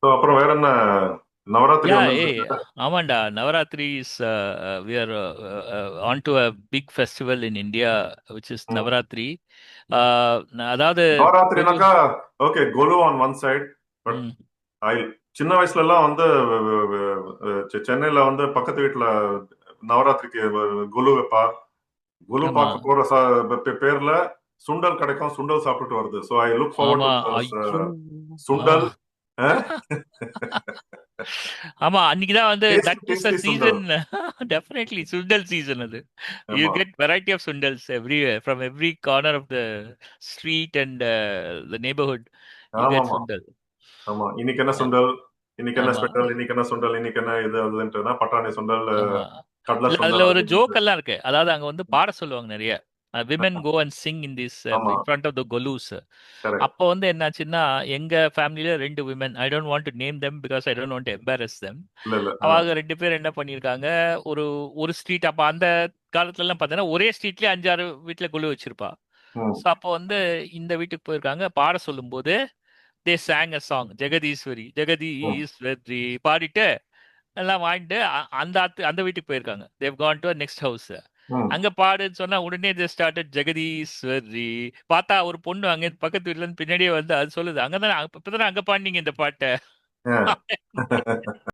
So அப்புறம் வேற என்ன நவராத்திரி Yeah, வந்து hey, ஆமாண்டா Navaratri is we are on to a big festival in India which is Navaratri. அதாவது கொலு நவராத்திரினாக்கா okay golu on one side. But ம், ஐ சின்ன வயசுல எல்லாம் வந்து சென்னையில வந்து பக்கத்து வீட்டுல நவராத்திரிக்கு கொலு வைப்பா. குலு ஆமா பார்க்க போற பேர்ல சுண்டல் கிடைக்கும், சுண்டல் சாப்பிட்டுட்டு வருது. ஸோ ஐ லுக் ஃபார்வர்ட் ஆமா டு ஐயோ ஆ சுண்டல். ஆமா அன்னைக்குதான் வந்து tasty that is a tasty sundal. Season. Definitely sundal season அது. யூ ஆமா get variety of sundals everywhere from every corner of the street and the neighbourhood. You get ஆமாமா சுண்டல். ஆமா. இன்னைக்கு என்ன அ- சுண்டல், இன்னைக்கு என்ன ஆமா ஸ்பெஷல், இன்னைக்கு என்ன சுண்டல், இன்னைக்கு என்ன இது அதுன்ட்டுனா பட்டாணி சுண்டல், ஆமா. கடலை இல்ல அதுல சுண்டல் ஒரு அது இதுன்ட்டு. ஜோக் எல்லாம் இருக்கு. அதாவது அங்க வந்து பாட சொல்லுவாங்க நிறைய. Women go and sing in this ஆமா in front of the golus. Correct. அப்போ வந்து என்னாச்சுன்னா எங்க ஃபேமிலியில 2 women, I don't want to name them because I don't want to embarrass them. இல்ல இல்ல. அவங்க 2 பேர் என்ன பண்ணியிருக்காங்க, ஒரு ஒரு ஸ்ட்ரீட் அப்ப அந்த காலத்துல எல்லாம் பார்த்தீங்கன்னா ஒரே ஸ்ட்ரீட்லயே 5 6 வீட்டுல கொலு வச்சிருப்பா. ம் ஸோ அப்போ வந்து இந்த வீட்டுக்கு போயிருக்காங்க. பாட சொல்லும்போது the song a song Jagadeeswari ம் ஜெகதீஸ்வரி பாடிட்டு எல்லாம் வாங்கிட்டு அந்த வீட்டுக்கு போயிருக்காங்க. They've gone to next house. ம் அங்க பாடுன்னு சொன்னா உடனே தே ஸ்டார்டட் ஜெகதீஸ்வரி. பார்த்தா ஒரு பொண்ணு அங்க பக்கத்து வீட்ல இருந்து பின்னாடியே வந்து அது சொல்லுது, அங்கதானே இப்பதானே அங்க பாடினீங்க இந்த பாட்டை. ஏன்